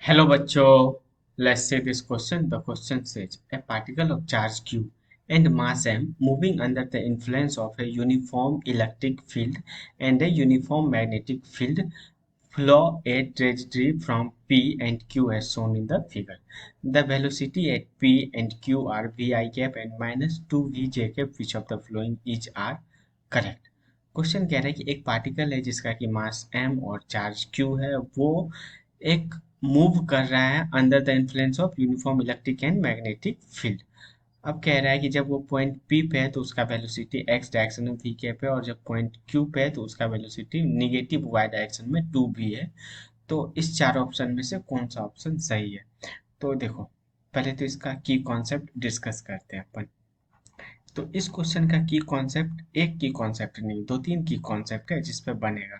Hello बच्चों, let's see this question. The question says a particle of charge q and mass m moving under the influence of a uniform electric field and a uniform magnetic field flow a trajectory from P and Q as shown in the figure. The velocity at P and Q are vi cap and minus 2 vj cap. Which of the following is are correct? Question कह रहा है कि एक particle है जिसका कि मास m और charge q है, वो एक मूव कर रहा है under the influence of uniform electric and magnetic field. अब कह रहा है कि जब वो पॉइंट P पे है तो उसका वेलोसिटी x डायरेक्शन में v कैप है, और जब पॉइंट Q पे है तो उसका वेलोसिटी निगेटिव y डायरेक्शन में 2v है। तो इस चार ऑप्शन में से कौन सा ऑप्शन सही है? तो देखो, पहले तो इसका की कॉन्सेप्ट डिस्कस करते हैं अपन। तो इस क्वेश्चन का की कॉन्सेप्ट एक की कॉन्सेप्ट नहीं, दो तीन की कॉन्सेप्ट है जिस पे बनेगा।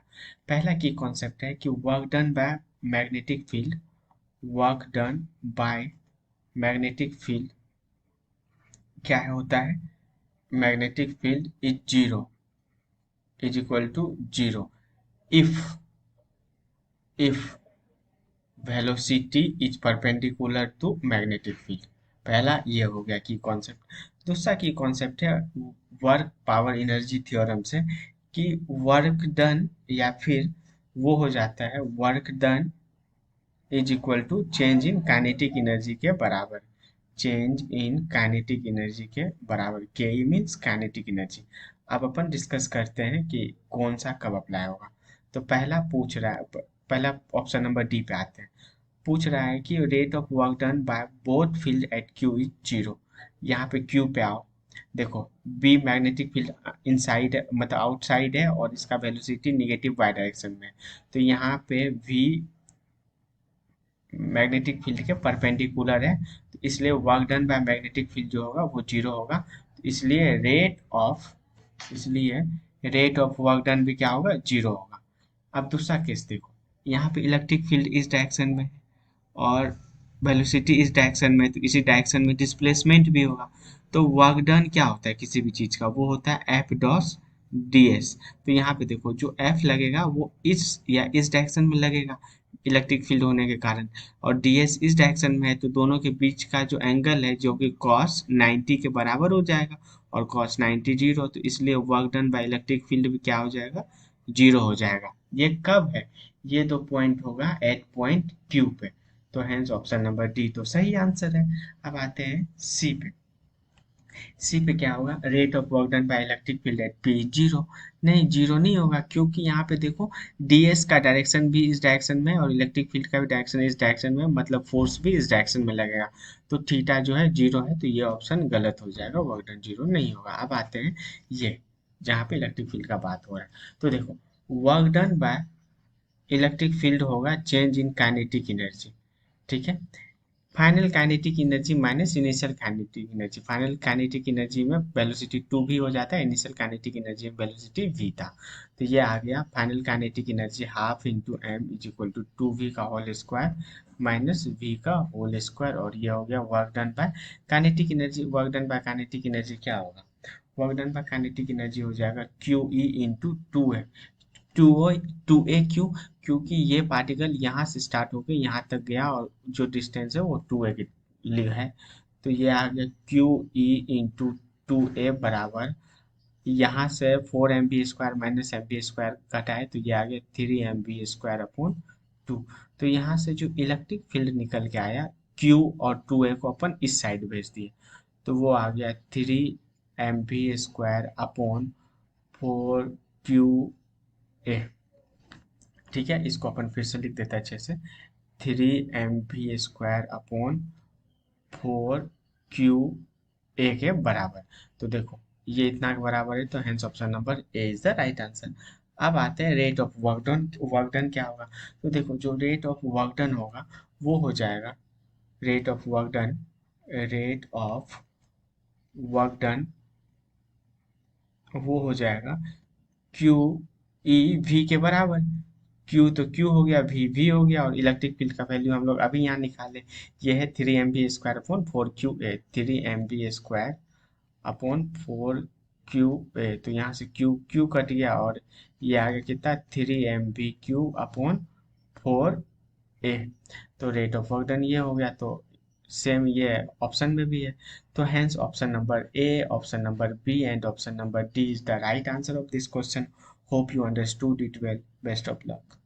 पहला की कॉन्सेप्ट है कि work done by magnetic field, work done by magnetic field क्या होता है? Magnetic field is zero, is equal to zero if if velocity is perpendicular to magnetic field. पहला ये हो गया की कॉन्सेप्ट। दूसरा की कॉन्सेप्ट है वर्क पावर एनर्जी थ्योरम से, कि वर्क डन या फिर वो हो जाता है work done is equal to change in kinetic energy के बराबर। चेंज इन काइनेटिक एनर्जी के बराबर, के ई मीन्स काइनेटिक एनर्जी। अब अपन डिस्कस करते हैं कि कौन सा कब अप्लाई होगा। तो पहला पूछ रहा है, पहला ऑप्शन नंबर डी पे आते हैं। पूछ रहा है कि rate of work done by both field at Q is zero. यहाँ पे क्यू पे आओ, देखो बी मैग्नेटिक फील्ड इनसाइड मतलब आउटसाइड है और इसका वेलोसिटी निगेटिव वाई डायरेक्शन में है। तो यहाँ पे वी मैग्नेटिक फील्ड के परपेंडिकुलर है, तो इसलिए work done by magnetic field जो होगा वो जीरो होगा। तो इसलिए रेट ऑफ वर्क डन भी क्या होगा? जीरो होगा। अब दूसरा केस देखो, यहाँ पे इलेक्ट्रिक फील्ड इस डायरेक्शन में है और वेलोसिटी इस डायरेक्शन में, तो इसी डायरेक्शन में डिस्प्लेसमेंट भी होगा। तो वर्क डन क्या होता है किसी भी चीज का? वो होता है एफ डॉस डी एस। तो यहाँ पे देखो जो एफ लगेगा वो इस या इस डायरेक्शन में लगेगा इलेक्ट्रिक फील्ड होने के कारण, और डी एस इस डायरेक्शन में है, तो दोनों के बीच का जो एंगल है जो कि कॉस 90 के बराबर हो जाएगा, और कॉस 90 जीरो, तो इसलिए work done by electric field भी क्या हो जाएगा? जीरो हो जाएगा। ये कब है? ये तो पॉइंट होगा एट पॉइंट क्यू पे। तो हेंस ऑप्शन नंबर डी तो सही आंसर है। अब आते हैं सी पे। सी पे क्या होगा? Rate of work done by electric field at P zero. नहीं, जीरो नहीं होगा, क्योंकि यहाँ पे देखो डीएस का डायरेक्शन भी इस डायरेक्शन में और इलेक्ट्रिक फील्ड का भी डायरेक्शन इस डायरेक्शन में, मतलब फोर्स भी इस डायरेक्शन में लगेगा। तो थीटा जो है जीरो है, तो ये ऑप्शन गलत हो जाएगा, वर्क डन जीरो नहीं होगा। अब आते हैं ये जहाँ पे इलेक्ट्रिक फील्ड का बात हो रहा है। तो देखो, work done by electric field होगा चेंज इन काइनेटिक एनर्जी, ठीक है। Final kinetic energy minus initial kinetic energy. Final kinetic energy में वेलोसिटी 2v हो जाता है, इनिशियल काइनेटिक एनर्जी में वेलोसिटी v था। तो ये आ गया final kinetic energy half into M is equal to 2v का होल स्क्वायर माइनस v का होल स्क्वायर, और ये हो गया work done by kinetic energy. Work done by kinetic energy क्या होगा? Work done by kinetic energy हो जाएगा क्यू ई इंटू टू है। टू ओ टू ए क्यू, क्योंकि ये पार्टिकल यहाँ से स्टार्ट होकर यहाँ तक गया और जो डिस्टेंस है वो टू ए के लिए है। तो ये आ गया क्यू ई इंटू टू ए बराबर, यहाँ से 4 mv² माइनस mv² घटाए तो ये आ गया 3 mv² अपॉन टू। तो यहाँ से जो इलेक्ट्रिक फील्ड निकल के आया क्यू और टू ए को अपन इस साइड भेज दिए, तो वो आ गया 3 mv² अपॉन 4 QA। ठीक है, इसको अपन फिर से लिख देते हैं अच्छे से, 3 mv² अपॉन 4 QA के बराबर। तो देखो ये इतना के बराबर है, तो hence option number A is the right answer. अब आते हैं rate of work done. Work done क्या होगा? तो देखो जो रेट ऑफ वर्क डन होगा वो हो जाएगा rate of work done, rate of work done वो हो जाएगा क्यू ई वी के बराबर। क्यू तो क्यू हो गया, वी वी हो गया, और इलेक्ट्रिक फील्ड का वैल्यू हम लोग अभी यहाँ निकाले, ये है 3 mv² upon 4 QA। 3 mv² upon 4 QA, तो यहाँ से क्यू क्यू कट गया और ये आ गया कितना? 3 mv³ अपॉन 4 ए। तो रेट ऑफ वर्क डन ये हो गया, तो सेम ये ऑप्शन में भी है। तो hence option number A, option number B and option number D is the right answer of this question. Hope you understood it well. Best of luck.